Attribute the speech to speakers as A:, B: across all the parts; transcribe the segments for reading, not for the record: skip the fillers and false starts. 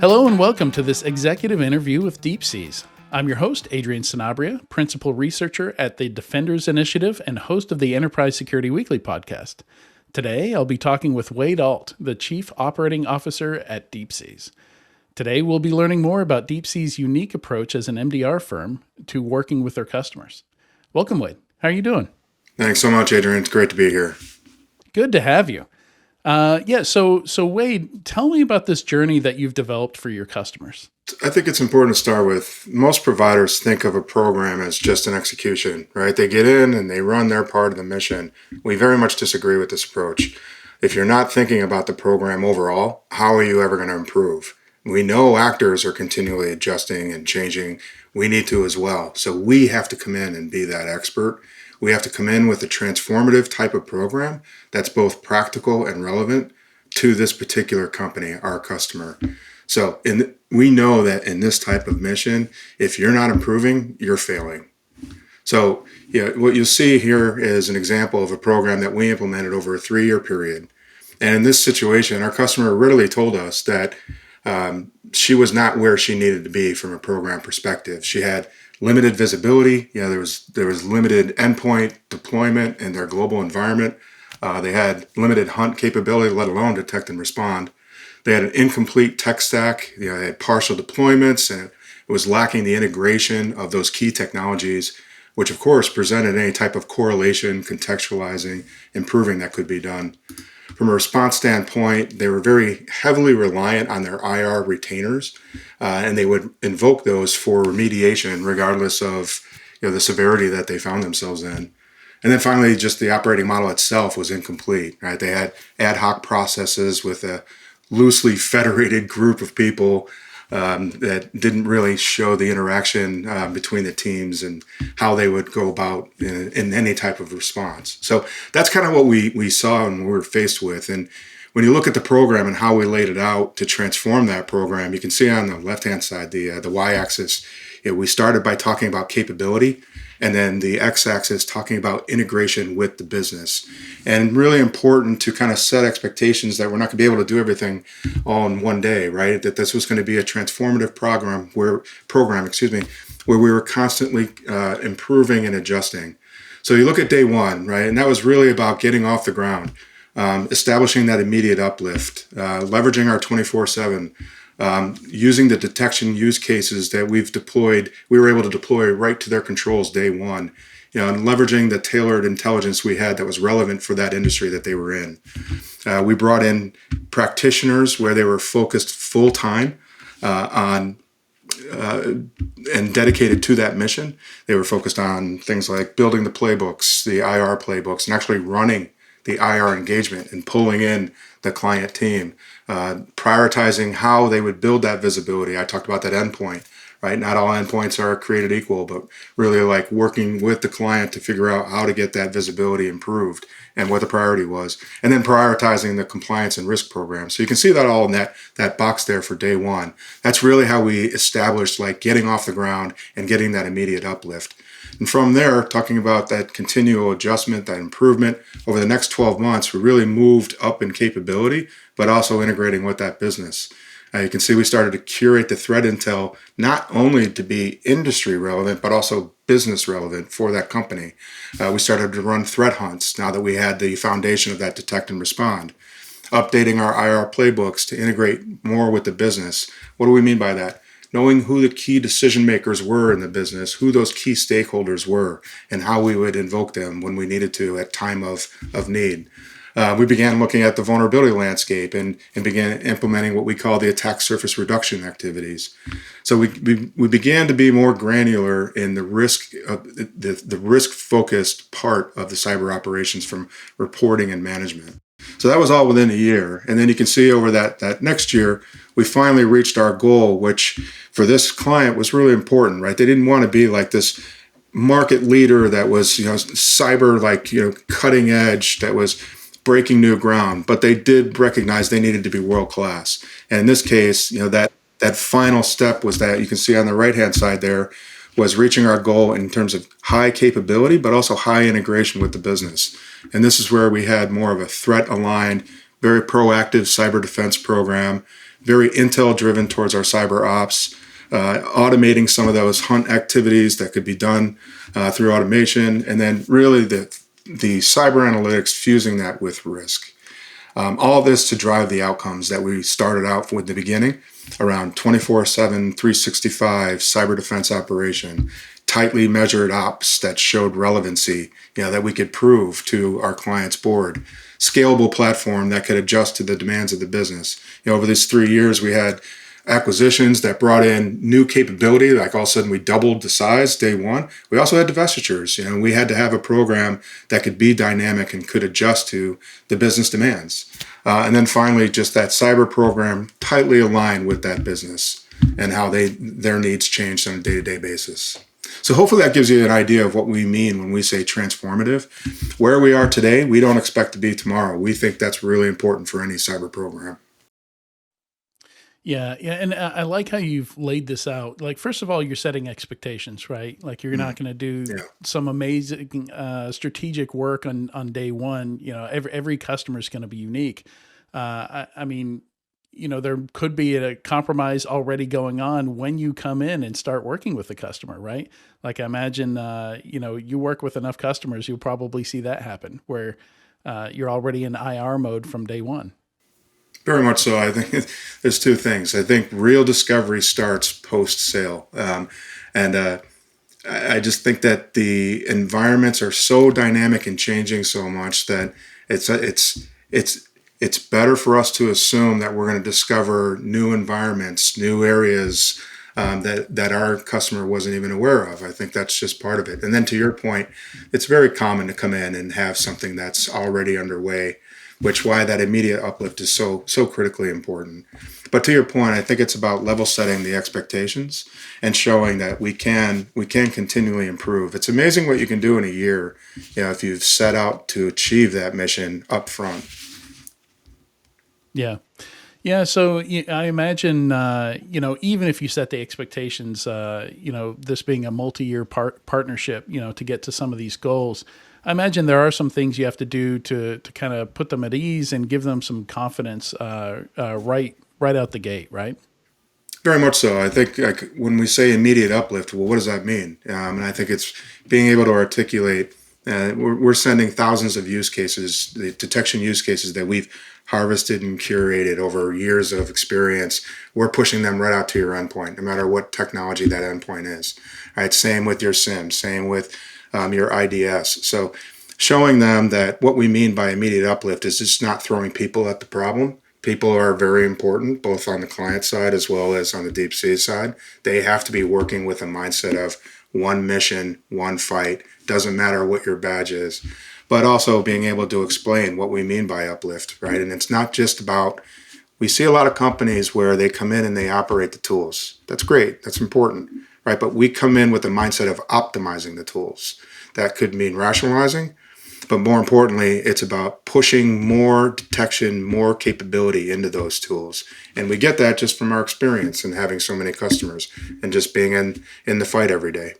A: Hello and welcome to this executive interview with DeepSeas. I'm your host, Adrian Sanabria, principal researcher at the Defenders Initiative and host of the Enterprise Security Weekly podcast. Today, I'll be talking with Wade Alt, the Chief Operating Officer at DeepSeas. Today, we'll be learning more about DeepSeas' unique approach as an MDR firm to working with their customers. Welcome, Wade. How are you doing?
B: Thanks so much, Adrian. It's great to be here.
A: Good to have you. So Wade, tell me about this journey that you've developed for your customers.
B: I think it's important to start with most providers think of a program as just an execution, right? They get in and they run their part of the mission. We very much disagree with this approach. If you're not thinking about the program overall, how are you ever going to improve? We know actors are continually adjusting and changing. We need to as well. So we have to come in and be that expert. We have to come in with a transformative type of program that's both practical and relevant to this particular company, our customer. So we know that in this type of mission, if you're not improving, you're failing. So what you'll see here is an example of a program that we implemented over a 3-year period. And in this situation, our customer readily told us that she was not where she needed to be from a program perspective. She had limited visibility. There was limited endpoint deployment in their global environment. They had limited hunt capability, let alone detect and respond. They had an incomplete tech stack. They had partial deployments, and it was lacking the integration of those key technologies, which of course presented any type of correlation, contextualizing, improving that could be done. From a response standpoint, they were very heavily reliant on their IR retainers, and they would invoke those for remediation regardless of the severity that they found themselves in. And then finally, just the operating model itself was incomplete, right? They had ad hoc processes with a loosely federated group of people that didn't really show the interaction between the teams and how they would go about in any type of response. So that's kind of what we saw and we were faced with. And when you look at the program and how we laid it out to transform that program, you can see on the left-hand side, the y-axis, we started by talking about capability, and then the x-axis talking about integration with the business. And really important to kind of set expectations that we're not going to be able to do everything all in one day, right? That this was going to be a transformative program where we were constantly improving and adjusting. So you look at day one, right? And that was really about getting off the ground, establishing that immediate uplift, leveraging our 24/7, using the detection use cases that we were able to deploy right to their controls day one, and leveraging the tailored intelligence we had that was relevant for that industry that they were in. We brought in practitioners where they were focused full time on and dedicated to that mission. They were focused on things like building the playbooks, the IR playbooks, and actually running the IR engagement and pulling in the client team, prioritizing how they would build that visibility. I talked about that endpoint, right? Not all endpoints are created equal, but really like working with the client to figure out how to get that visibility improved and what the priority was, and then prioritizing the compliance and risk program. So you can see that all in that box there for day one. That's really how we established like getting off the ground and getting that immediate uplift. And from there, talking about that continual adjustment, that improvement over the next 12 months, we really moved up in capability, but also integrating with that business. You can see we started to curate the threat intel, not only to be industry relevant, but also business relevant for that company. We started to run threat hunts now that we had the foundation of that detect and respond. Updating our IR playbooks to integrate more with the business. What do we mean by that? Knowing who the key decision makers were in the business, who those key stakeholders were, and how we would invoke them when we needed to at time of need. We began looking at the vulnerability landscape and began implementing what we call the attack surface reduction activities. So we began to be more granular in the risk-focused part of the cyber operations from reporting and management. So that was all within a year. And then you can see over that next year, we finally reached our goal, which for this client was really important, right? They didn't want to be like this market leader that was, cyber, cutting edge, that was breaking new ground, but they did recognize they needed to be world-class. And in this case, that final step was that you can see on the right-hand side there was reaching our goal in terms of high capability, but also high integration with the business. And this is where we had more of a threat-aligned, very proactive cyber defense program very intel driven towards our cyber ops, automating some of those hunt activities that could be done through automation, and then really the cyber analytics fusing that with risk. All this to drive the outcomes that we started out with the beginning around 24/7, 365 cyber defense operation, tightly measured ops that showed relevancy, that we could prove to our client's board, scalable platform that could adjust to the demands of the business. Over these 3 years, we had acquisitions that brought in new capability. Like all of a sudden we doubled the size day one. We also had divestitures. We had to have a program that could be dynamic and could adjust to the business demands. And then finally, just that cyber program tightly aligned with that business and how their needs changed on a day-to-day basis. So hopefully that gives you an idea of what we mean when we say transformative. Where we are today, we don't expect to be tomorrow. We think that's really important for any cyber program.
A: Yeah, yeah, and I like how you've laid this out. Like, first of all, you're setting expectations, right? Like, you're not going to do
B: Yeah.
A: some amazing strategic work on day one. Every customer is going to be unique. I mean, there could be a compromise already going on when you come in and start working with the customer, right? Like, I imagine, you work with enough customers, you'll probably see that happen where you're already in IR mode from day one.
B: Very much so. I think there's two things. I think real discovery starts post-sale. And I just think that the environments are so dynamic and changing so much that it's better for us to assume that we're going to discover new environments, new areas that our customer wasn't even aware of. I think that's just part of it. And then to your point, it's very common to come in and have something that's already underway, which why that immediate uplift is so critically important. But to your point, I think it's about level setting the expectations and showing that we can continually improve. It's amazing what you can do in a year, if you've set out to achieve that mission up front.
A: Yeah. Yeah. So I imagine, even if you set the expectations, this being a multi-year partnership, to get to some of these goals, I imagine there are some things you have to do to kind of put them at ease and give them some confidence right out the gate, right?
B: Very much so. I think like when we say immediate uplift, well, what does that mean? And I think it's being able to articulate. We're sending thousands of use cases, the detection use cases that we've harvested and curated over years of experience. We're pushing them right out to your endpoint, no matter what technology that endpoint is. Right. Same with your SIM. Same with your IDS. So showing them that what we mean by immediate uplift is just not throwing people at the problem. People are very important, both on the client side as well as on the DeepSeas side. They have to be working with a mindset of one mission, one fight, doesn't matter what your badge is, but also being able to explain what we mean by uplift, right? And it's not just about, we see a lot of companies where they come in and they operate the tools. That's great, that's important, right? But we come in with the mindset of optimizing the tools. That could mean rationalizing, but more importantly, it's about pushing more detection, more capability into those tools. And we get that just from our experience and having so many customers and just being in the fight every day.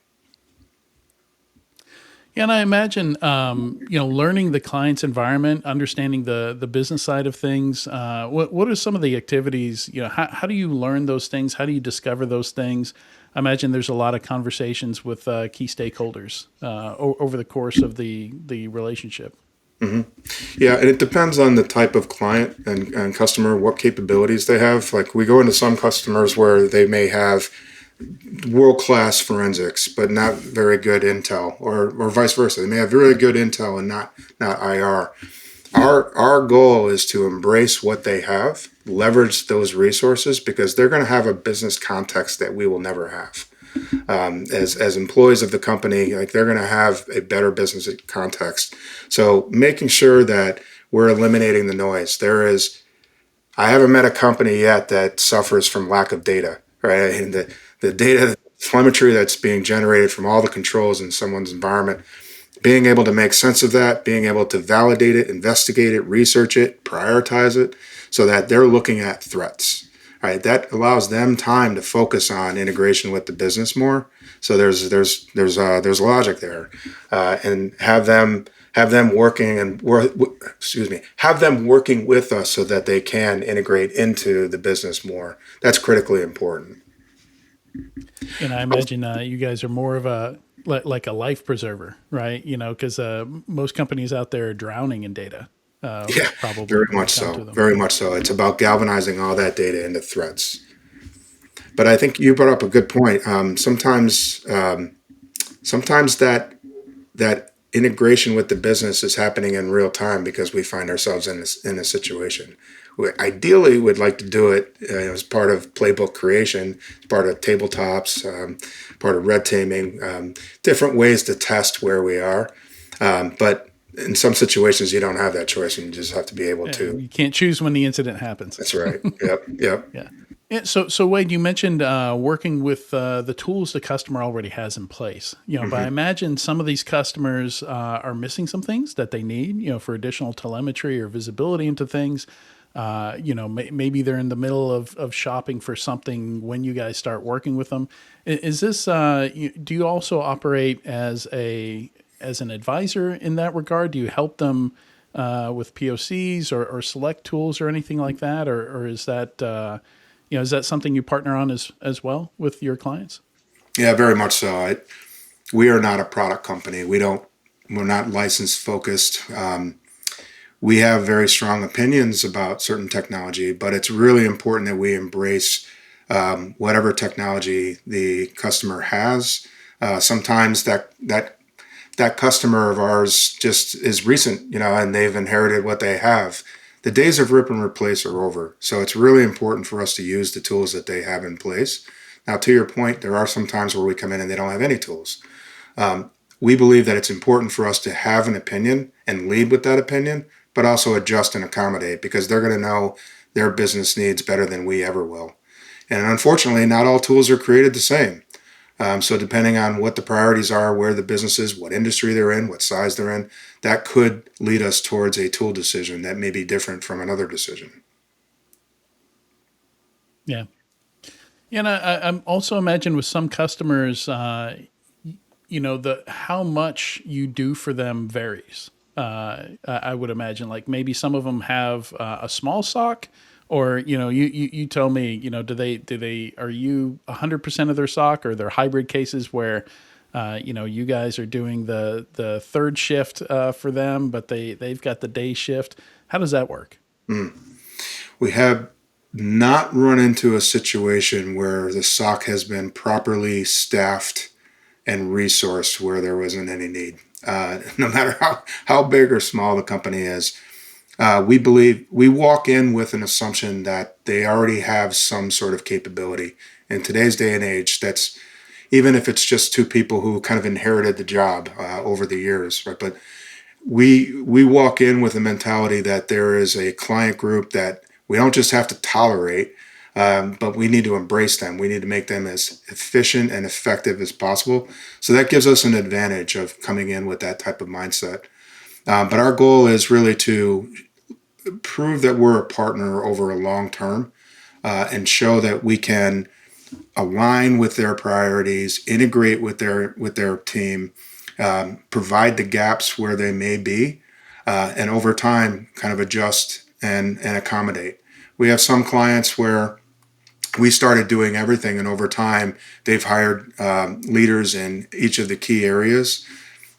A: Yeah, and I imagine, learning the client's environment, understanding the business side of things. What are some of the activities? How do you learn those things? How do you discover those things? I imagine there's a lot of conversations with key stakeholders over the course of the relationship.
B: Yeah, and it depends on the type of client and customer, what capabilities they have. Like we go into some customers where they may have world-class forensics, but not very good intel, or vice versa. They may have really good intel and not IR. Our goal is to embrace what they have, leverage those resources, because they're going to have a business context that we will never have. As employees of the company, like they're going to have a better business context. So making sure that we're eliminating the noise. I haven't met a company yet that suffers from lack of data, right? And the data telemetry that's being generated from all the controls in someone's environment, being able to make sense of that, being able to validate it, investigate it, research it, prioritize it, so that they're looking at threats. Right, that allows them time to focus on integration with the business more. So there's logic there, and have them have them working and have them working with us so that they can integrate into the business more. That's critically important.
A: And I imagine you guys are more of a like a life preserver, right? Because most companies out there are drowning in data,
B: Yeah,
A: probably
B: very
A: when they
B: much
A: come
B: so.
A: to them.
B: Very much so. It's about galvanizing all that data into threats. But I think you brought up a good point. Sometimes that integration with the business is happening in real time because we find ourselves in a situation. We ideally would like to do it as part of playbook creation, as part of tabletops, part of red teaming, different ways to test where we are. But in some situations, you don't have that choice, and you just have to be able
A: Yeah,
B: to.
A: you can't choose when the incident happens.
B: That's right. Yep. Yep.
A: Yeah. Yeah, so Wade, you mentioned working with the tools the customer already has in place. But I
B: Hmm.
A: imagine some of these customers are missing some things that they need, for additional telemetry or visibility into things. Maybe they're in the middle of shopping for something when you guys start working with them. Is this? Do you also operate as an advisor in that regard? Do you help them with POCs or select tools or anything like that, or is that? Is that something you partner on as well with your clients?
B: Yeah, very much so. We are not a product company. We're not license focused. We have very strong opinions about certain technology, but it's really important that we embrace whatever technology the customer has. Sometimes that customer of ours just is recent, and they've inherited what they have. The days of rip and replace are over. So it's really important for us to use the tools that they have in place. Now, to your point, there are some times where we come in and they don't have any tools. We believe that it's important for us to have an opinion and lead with that opinion, but also adjust and accommodate because they're going to know their business needs better than we ever will. And unfortunately, not all tools are created the same. So depending on what the priorities are, where the business is, what industry they're in, what size they're in, that could lead us towards a tool decision that may be different from another decision.
A: Yeah. Yeah, and I'm also imagine with some customers, the how much you do for them varies. I would imagine like maybe some of them have a small sock, or you tell me, do they are you 100% of their sock, or they're hybrid cases where you guys are doing the third shift for them, but they've got the day shift. How does that work?
B: We have not run into a situation where the SOC has been properly staffed and resourced where there wasn't any need. No matter how big or small the company is, we believe we walk in with an assumption that they already have some sort of capability. In today's day and age, that's even if it's just two people who kind of inherited the job over the years, right? But we walk in with a mentality that there is a client group that we don't just have to tolerate, but we need to embrace them. We need to make them as efficient and effective as possible. So that gives us an advantage of coming in with that type of mindset. But our goal is really to prove that we're a partner over a long term and show that we can align with their priorities, integrate with their team, provide the gaps where they may be, and over time kind of adjust and accommodate. We have some clients where we started doing everything, and over time they've hired leaders in each of the key areas.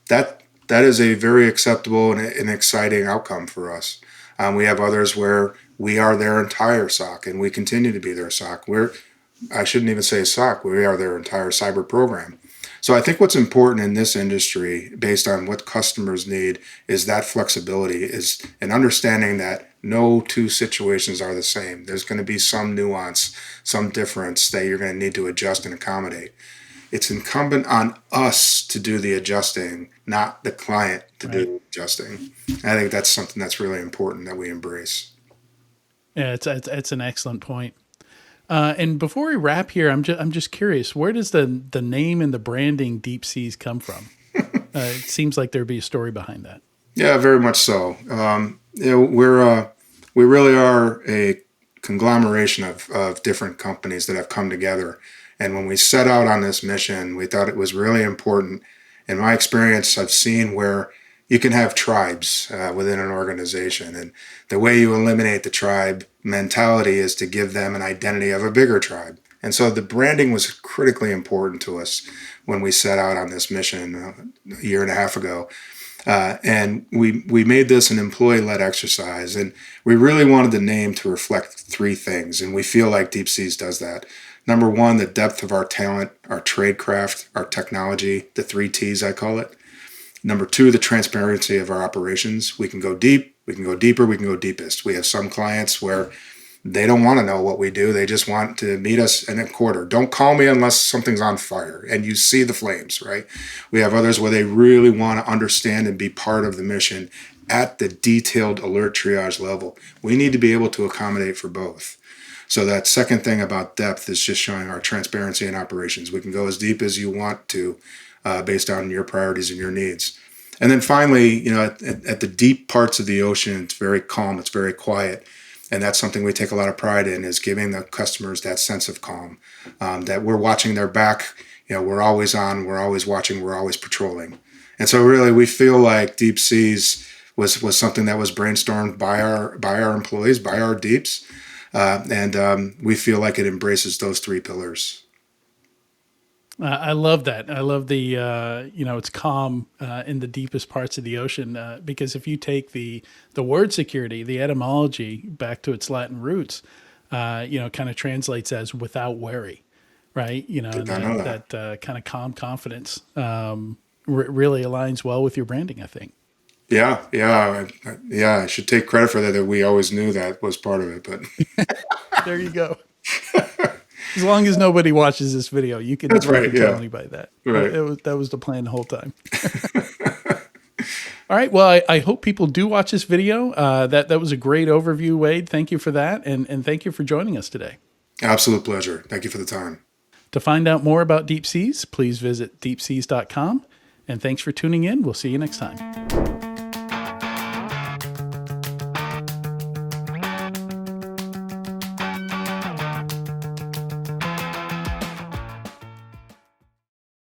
B: That is a very acceptable and an exciting outcome for us. We have others where we are their entire SOC, and we continue to be their SOC. I shouldn't even say SOC. We are their entire cyber program. So I think what's important in this industry, based on what customers need, is that flexibility, is an understanding that no two situations are the same. There's going to be some nuance, some difference that you're going to need to adjust and accommodate. It's incumbent on us to do the adjusting, not the client to do
A: Right.
B: the adjusting. I think that's something that's really important that we embrace.
A: Yeah, it's an excellent point. And before we wrap here, I'm just curious, where does the name and the branding DeepSeas come from? It seems like there'd be a story behind that.
B: Yeah, very much so. We really are a conglomeration of different companies that have come together. And when we set out on this mission, we thought it was really important. In my experience, I've seen where you can have tribes within an organization. And the way you eliminate the tribe mentality is to give them an identity of a bigger tribe. And so the branding was critically important to us when we set out on this mission a year and a half ago. And we made this an employee-led exercise, and we really wanted the name to reflect three things, and we feel like DeepSeas does that. Number one, the depth of our talent, our tradecraft, our technology, the 3 T's I call it. Number two, the transparency of our operations. We can go deep, we can go deeper, we can go deepest. We have some clients where they don't want to know what we do. They just want to meet us in a quarter. Don't call me unless something's on fire and you see the flames, right? We have others where they really want to understand and be part of the mission at the detailed alert triage level. We need to be able to accommodate for both. So that second thing about depth is just showing our transparency in operations. We can go as deep as you want to based on your priorities and your needs. And then finally, at the deep parts of the ocean, it's very calm, it's very quiet. And that's something we take a lot of pride in, is giving the customers that sense of calm, that we're watching their back. We're always on, we're always watching, we're always patrolling. And so really we feel like DeepSeas was something that was brainstormed by our employees, by our deeps. And we feel like it embraces those three pillars.
A: I love that. I love the, it's calm in the deepest parts of the ocean, because if you take the word security, the etymology back to its Latin roots, kind of translates as without worry, right? That kind of calm confidence really aligns well with your branding, I think.
B: Yeah. I should take credit for that we always knew that was part of it, but
A: there you go. As long as nobody watches this video, you can tell anybody that.
B: Right.
A: That was the plan the whole time. All right. Well, I hope people do watch this video. That was a great overview, Wade. Thank you for that. And thank you for joining us today.
B: Absolute pleasure. Thank you for the time.
A: To find out more about DeepSeas, please visit deepseas.com. And thanks for tuning in. We'll see you next time.